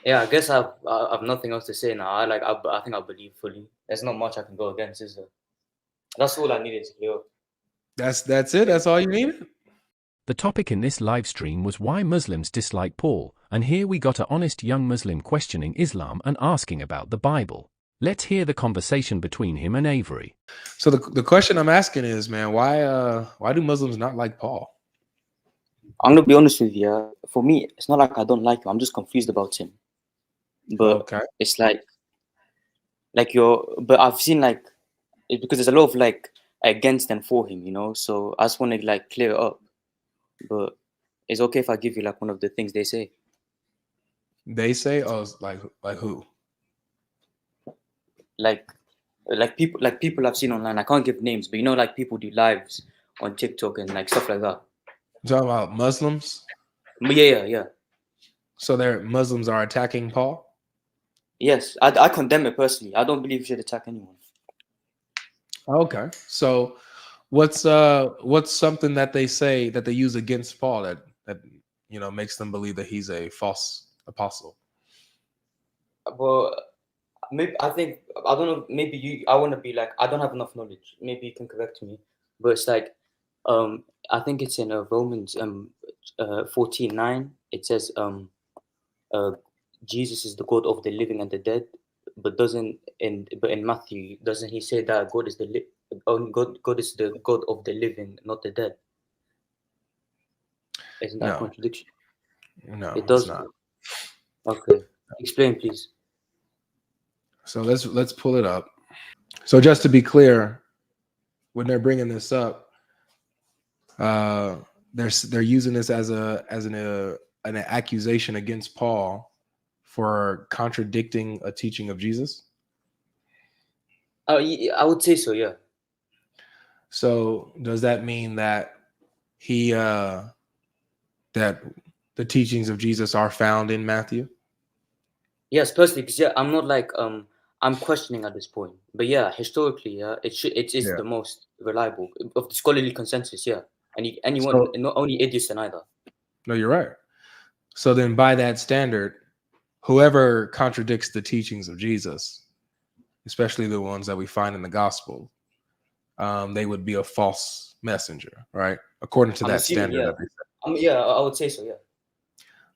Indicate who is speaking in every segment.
Speaker 1: Yeah, I guess I've nothing else to say now. I think I believe fully. There's not much I can go against, is there? That's all I needed to clear up.
Speaker 2: That's it. That's all you needed.
Speaker 3: The topic in this live stream was why Muslims dislike Paul, and here we got an honest young Muslim questioning Islam and asking about the Bible. Let's hear the conversation between him and Avery.
Speaker 2: So the question I'm asking is, man, why do Muslims not like Paul?
Speaker 1: I'm gonna be honest with you. For me, it's not like I don't like him. I'm just confused about him. But
Speaker 2: Okay.
Speaker 1: it's like but I've seen it's because there's a lot of against and for him, you know. So I just want to clear it up. But it's okay if I give you one of the things they say.
Speaker 2: They say, oh, it's like who?
Speaker 1: Like people I've seen online. I can't give names, but you know, people do lives on TikTok and stuff like that.
Speaker 2: You're talking about Muslims?
Speaker 1: But yeah.
Speaker 2: So their Muslims are attacking Paul?
Speaker 1: Yes, I condemn it personally. I don't believe you should attack anyone.
Speaker 2: Okay. So what's something that they say that they use against Paul that makes them believe that he's a false apostle?
Speaker 1: Well, maybe I don't know. Maybe I want to be I don't have enough knowledge. Maybe you can correct me. But it's I think it's in Romans 14:9. It says Jesus is the God of the living and the dead. But in Matthew doesn't he say that God is God is the God of the living, not the dead? Isn't that a contradiction?
Speaker 2: No,
Speaker 1: it does
Speaker 2: not.
Speaker 1: Okay, explain please.
Speaker 2: So let's pull it up. So just to be clear, when they're bringing this up, they're using this as an accusation against Paul for contradicting a teaching of Jesus.
Speaker 1: I would say so, yeah.
Speaker 2: So does that mean that that the teachings of Jesus are found in Matthew?
Speaker 1: Yes, personally, because I'm not I'm questioning at this point, but yeah, historically, it is the most reliable of the scholarly consensus, yeah. Anyone, not only idiots and either.
Speaker 2: No, you're right. So then, by that standard, whoever contradicts the teachings of Jesus, especially the ones that we find in the gospel, they would be a false messenger, right? According to that standard.
Speaker 1: Yeah. Yeah, I would say so, yeah.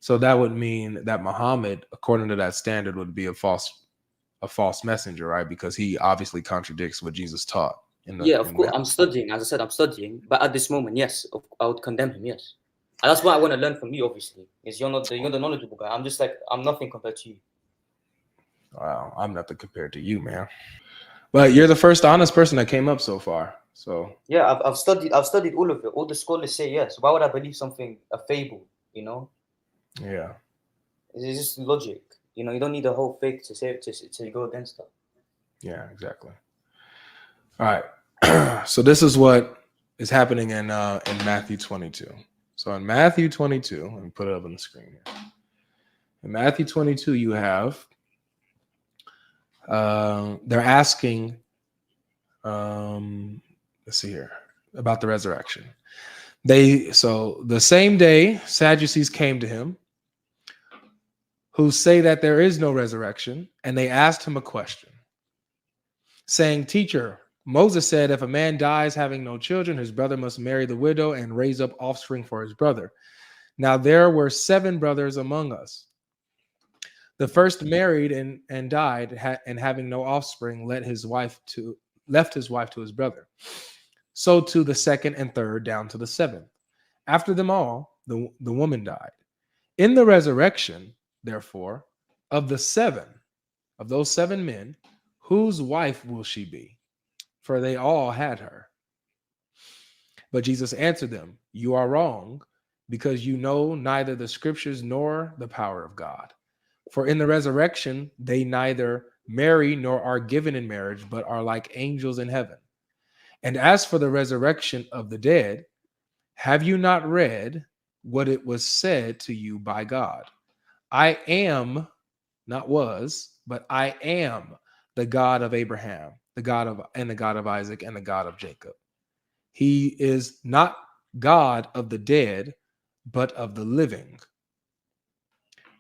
Speaker 2: So that would mean that Muhammad, according to that standard, would be a false messenger, right? Because he obviously contradicts what Jesus taught.
Speaker 1: Of course. I'm studying. As I said, I'm studying. But at this moment, yes, I would condemn him, yes. And that's what I want to learn from you, obviously. Is you're the knowledgeable guy. I'm just I'm nothing compared to you.
Speaker 2: Wow, I'm nothing compared to you, man. But you're the first honest person that came up so far. So
Speaker 1: yeah, I've studied all of it. All the scholars say yes. Why would I believe something a fable? You know?
Speaker 2: Yeah,
Speaker 1: it's just logic. You know, you don't need a whole faith to say to go against that.
Speaker 2: Yeah, exactly. All right. So this is what is happening in Matthew 22. So in Matthew 22, let me put it up on the screen here. In Matthew 22, you have they're asking, let's see here, about the resurrection. So the same day, Sadducees came to him, who say that there is no resurrection, and they asked him a question, saying, "Teacher, Moses said if a man dies having no children, his brother must marry the widow and raise up offspring for his brother. Now there were 7 brothers among us. The first married and died, and having no offspring, left his wife to his brother. So to the second and third, down to the 7th. After them all, the woman died. In the resurrection, therefore, of those 7 men, whose wife will she be? For they all had her." But Jesus answered them, "You are wrong, because you know neither the scriptures nor the power of God. For in the resurrection, they neither marry nor are given in marriage, but are like angels in heaven. And as for the resurrection of the dead, have you not read what it was said to you by God? I am, not was, but I am the God of Abraham, the God of Isaac, and the God of Jacob. He is not God of the dead, but of the living."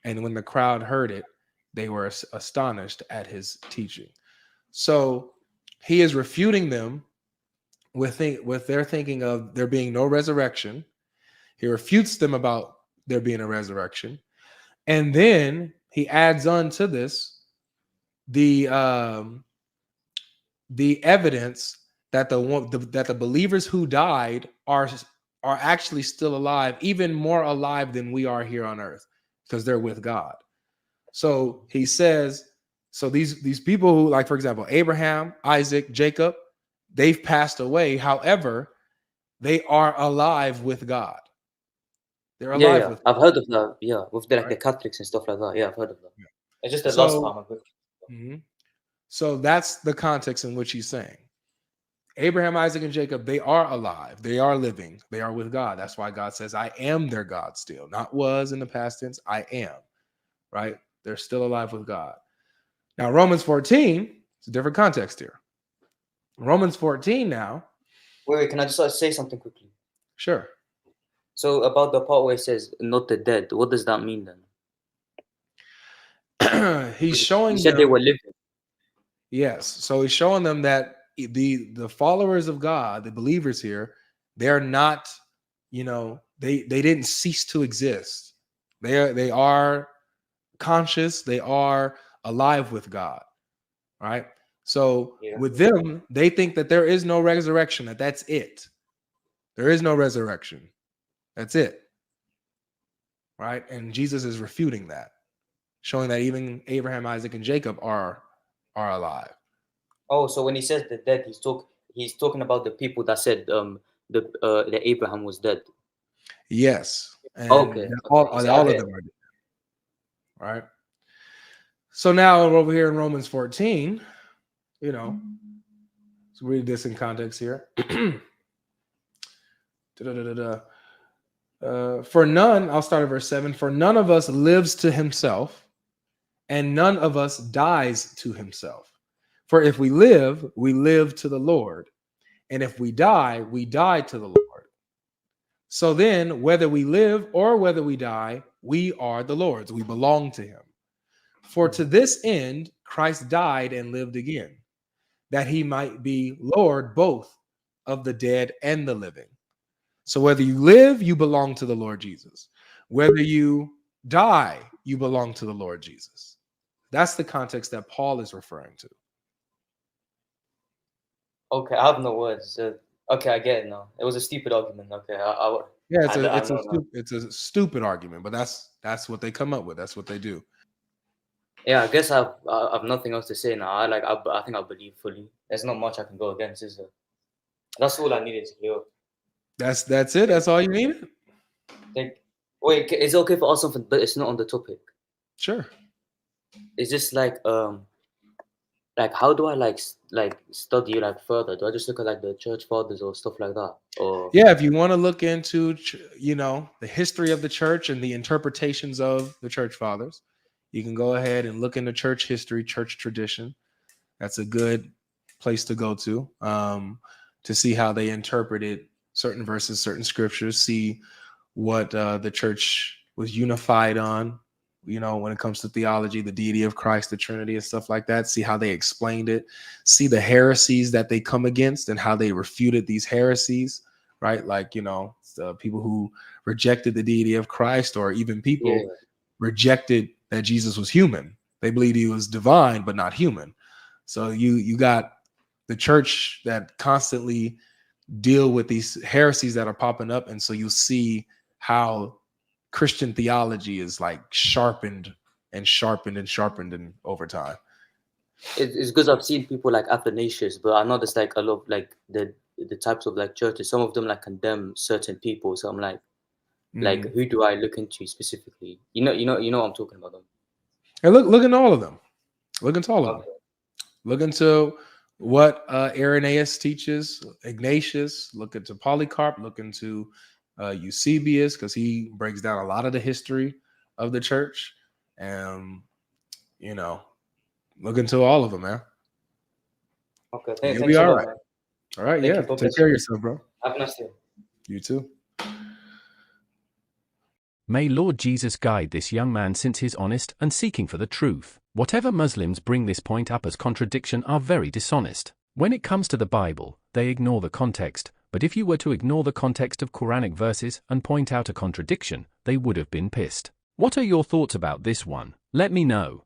Speaker 2: And when the crowd heard it, they were astonished at his teaching. So he is refuting them with their thinking of there being no resurrection. He refutes them about there being a resurrection. And then he adds on to this the evidence that the believers who died are actually still alive, even more alive than we are here on earth, because they're with God. So he says, so these people who, like, for example, Abraham, Isaac, Jacob, they've passed away. However, they are alive with God. They're
Speaker 1: Yeah,
Speaker 2: alive
Speaker 1: yeah.
Speaker 2: with
Speaker 1: I've heard of that. Yeah, with the, like the
Speaker 2: Right.
Speaker 1: Catholics and stuff like that. Yeah, I've heard of that.
Speaker 2: Yeah.
Speaker 1: It's just the last time
Speaker 2: So,
Speaker 1: I've heard.
Speaker 2: mhm. So that's the context in which he's saying. Abraham, Isaac, and Jacob, they are alive. They are living. They are with God. That's why God says, I am their God still. Not was in the past tense, I am. Right? They're still alive with God. Now, Romans 14, it's a different context here. Romans 14 now.
Speaker 1: Wait, can I just say something quickly?
Speaker 2: Sure.
Speaker 1: So about the part where it says not the dead, what does that mean then?
Speaker 2: He's showing
Speaker 1: You said they
Speaker 2: them,
Speaker 1: were living.
Speaker 2: yes. So he's showing them that the followers of God, the believers here, they're not, they didn't cease to exist. They are conscious, they are alive with God. Right? So
Speaker 1: Yeah.
Speaker 2: with them, they think that there is no resurrection, that's it. There is no resurrection. That's it. Right? And Jesus is refuting that, showing that even Abraham, Isaac, and Jacob are alive.
Speaker 1: Oh, so when he says the dead, he's talking about the people that said that Abraham was dead.
Speaker 2: Yes. And
Speaker 1: Okay.
Speaker 2: all
Speaker 1: See,
Speaker 2: of them are dead. Right? So now over here in Romans 14, let's read this in context here. For none, I'll start at verse 7. For none of us lives to himself, and none of us dies to himself. For if we live to the Lord. And if we die to the Lord. So then, whether we live or whether we die, we are the Lord's. We belong to him. For to this end, Christ died and lived again, that he might be Lord both of the dead and the living. So whether you live, you belong to the Lord Jesus. Whether you die, you belong to the Lord Jesus. That's the context that Paul is referring to.
Speaker 1: Okay, I have no words. Okay, I get it now. It was a stupid argument. Okay,
Speaker 2: Yeah, it's a stupid argument, but that's what they come up with. That's what they do.
Speaker 1: Yeah, I guess I've nothing else to say now. I think I believe fully. There's not much I can go against, is there? That's all I needed to clear up.
Speaker 2: That's it. That's all you needed.
Speaker 1: Wait, is it okay for us something, but it's not on the topic?
Speaker 2: Sure.
Speaker 1: Is this like how do I study further? Do I just look at the church fathers or stuff like that? Or
Speaker 2: yeah, if you want to look into the history of the church and the interpretations of the church fathers, you can go ahead and look into church history, church tradition. That's a good place to go to see how they interpreted certain verses, certain scriptures, see what the church was unified on, when it comes to theology, the deity of Christ, the Trinity and stuff like that, see how they explained it, see the heresies that they come against and how they refuted these heresies, right? Like, the people who rejected the deity of Christ, or even people rejected that Jesus was human. They believed he was divine, but not human. So you got the church that constantly deal with these heresies that are popping up. And so you see how Christian theology is sharpened and over time.
Speaker 1: It's because I've seen people like Athanasius, but I know there's a lot of the types of churches. Some of them condemn certain people. So I'm who do I look into specifically? You know what I'm talking about them.
Speaker 2: And look into all of them. Look into all of them. Look into what Irenaeus teaches, Ignatius. Look into Polycarp. Look into Eusebius, because he breaks down a lot of the history of the church. And look into all of them, man.
Speaker 1: Okay,
Speaker 2: you'll be all right. Man. All right,
Speaker 1: Thank you.
Speaker 2: Take care of yourself, bro.
Speaker 1: Have a nice day.
Speaker 2: You too.
Speaker 3: May Lord Jesus guide this young man, since he's honest and seeking for the truth. Whatever Muslims bring this point up as contradiction are very dishonest. When it comes to the Bible, they ignore the context, but if you were to ignore the context of Quranic verses and point out a contradiction, they would have been pissed. What are your thoughts about this one? Let me know.